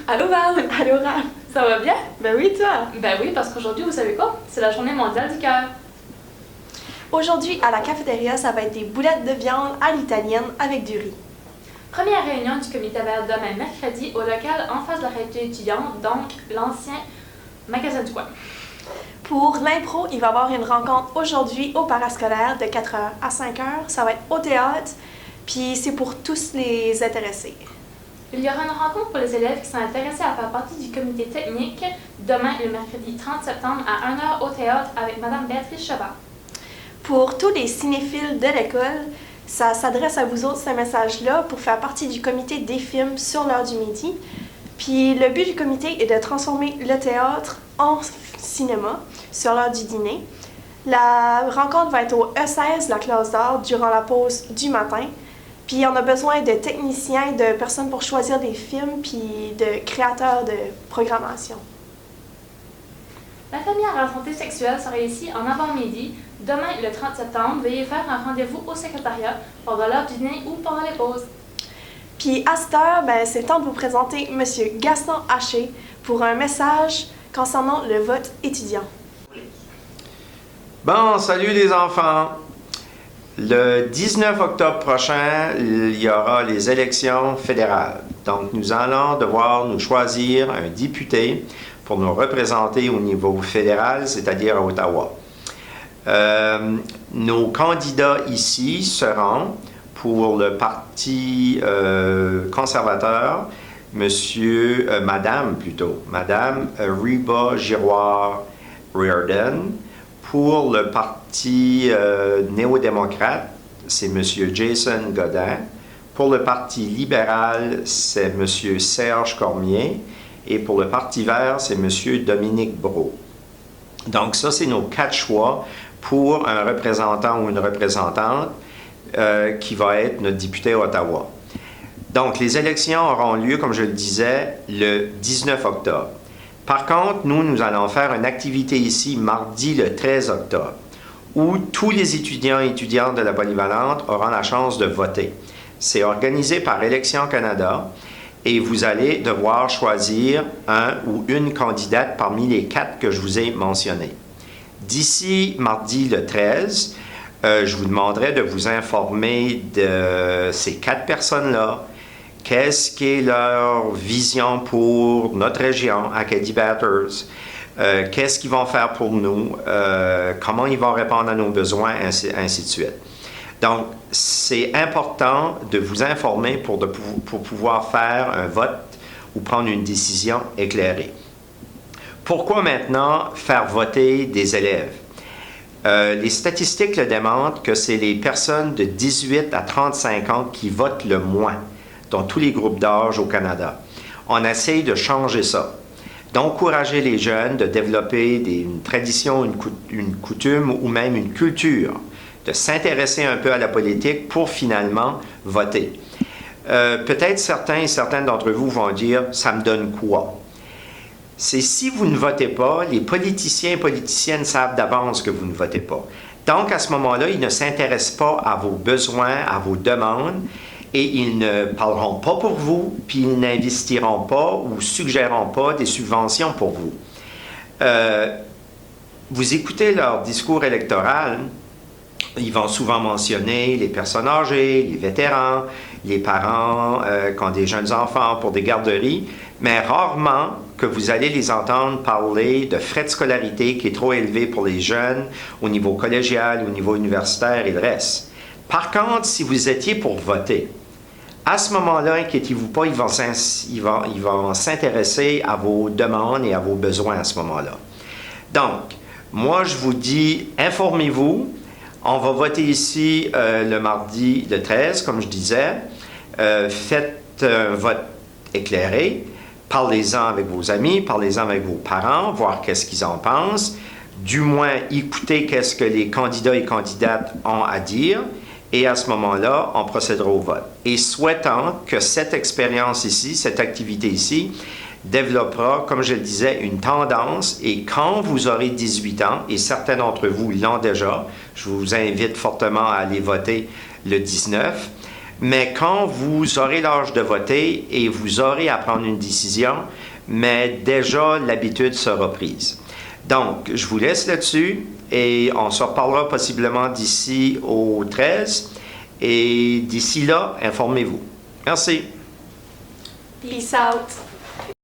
Allô Val! Allô, Raph? Ça va bien? Ben oui, toi? Ben oui, parce qu'aujourd'hui, vous savez quoi? C'est la journée mondiale du cœur. Aujourd'hui, à la cafétéria, ça va être des boulettes de viande à l'italienne avec du riz. Première réunion du comité vert demain mercredi au local en face de la réalité étudiante, donc l'ancien magasin du coin. Pour l'impro, il va y avoir une rencontre aujourd'hui au parascolaire de 4h à 5h. Ça va être au théâtre, puis c'est pour tous les intéressés. Il y aura une rencontre pour les élèves qui sont intéressés à faire partie du comité technique demain, le mercredi 30 septembre à 1h au théâtre avec Mme Béatrice Chabat. Pour tous les cinéphiles de l'école, ça s'adresse à vous autres, ce message-là, pour faire partie du comité des films sur l'heure du midi. Puis le but du comité est de transformer le théâtre en cinéma sur l'heure du dîner. La rencontre va être au E16, la classe d'art, durant la pause du matin. Puis on a besoin de techniciens, de personnes pour choisir des films, puis de créateurs de programmation. L'infirmière en santé sexuelle sera ici en avant-midi, demain le 30 septembre. Veuillez faire un rendez-vous au secrétariat pendant l'heure du dîner ou pendant les pauses. Puis à cette heure, c'est le temps de vous présenter M. Gaston Haché pour un message concernant le vote étudiant. Bon, salut les enfants! Le 19 octobre prochain, il y aura les élections fédérales. Donc, nous allons devoir nous choisir un député pour nous représenter au niveau fédéral, c'est-à-dire à Ottawa. Nos candidats ici seront pour le Parti conservateur, Madame Reba Giroir-Riordan. Pour le Parti néo-démocrate, c'est M. Jason Godin. Pour le Parti libéral, c'est M. Serge Cormier. Et pour le Parti vert, c'est M. Dominique Brault. Donc ça, c'est nos 4 choix pour un représentant ou une représentante qui va être notre député à Ottawa. Donc, les élections auront lieu, comme je le disais, le 19 octobre. Par contre, nous allons faire une activité ici mardi le 13 octobre, où tous les étudiants et étudiantes de la polyvalente auront la chance de voter. C'est organisé par Élections Canada et vous allez devoir choisir un ou une candidate parmi les 4 que je vous ai mentionnés. D'ici mardi le 13, je vous demanderai de vous informer de ces 4 personnes-là. Qu'est-ce qu'est leur vision pour notre région, Acadie Bathurst? Qu'est-ce qu'ils vont faire pour nous? Comment ils vont répondre à nos besoins, ainsi de suite. Donc, c'est important de vous informer pour pouvoir faire un vote ou prendre une décision éclairée. Pourquoi maintenant faire voter des élèves? Les statistiques le démontrent que c'est les personnes de 18 à 35 ans qui votent le moins dans tous les groupes d'âge au Canada. On essaie de changer ça, d'encourager les jeunes, de développer une tradition, une coutume ou même une culture, de s'intéresser un peu à la politique pour finalement voter. Peut-être certains et certaines d'entre vous vont dire « ça me donne quoi ?» C'est si vous ne votez pas, les politiciens et politiciennes savent d'avance que vous ne votez pas. Donc à ce moment-là, ils ne s'intéressent pas à vos besoins, à vos demandes, et ils ne parleront pas pour vous, puis ils n'investiront pas ou suggéreront pas des subventions pour vous. Vous écoutez leur discours électoral, ils vont souvent mentionner les personnes âgées, les vétérans, les parents qui ont des jeunes enfants pour des garderies, mais rarement que vous allez les entendre parler de frais de scolarité qui est trop élevé pour les jeunes au niveau collégial, au niveau universitaire et le reste. Par contre, si vous étiez pour voter, à ce moment-là, inquiétez-vous pas, ils vont s'intéresser à vos demandes et à vos besoins à ce moment-là. Donc, moi, je vous dis, informez-vous. On va voter ici le mardi le 13, comme je disais. Faites un vote éclairé. Parlez-en avec vos amis, parlez-en avec vos parents, voir qu'est-ce qu'ils en pensent. Du moins, écoutez qu'est-ce que les candidats et candidates ont à dire. Et à ce moment-là, on procédera au vote. Et souhaitant que cette expérience ici, cette activité ici, développera, comme je le disais, une tendance. Et quand vous aurez 18 ans, et certains d'entre vous l'ont déjà, je vous invite fortement à aller voter le 19, Mais quand vous aurez l'âge de voter et vous aurez à prendre une décision, mais déjà l'habitude sera prise. Donc, je vous laisse là-dessus et on se reparlera possiblement d'ici au 13. Et d'ici là, informez-vous. Merci. Peace out.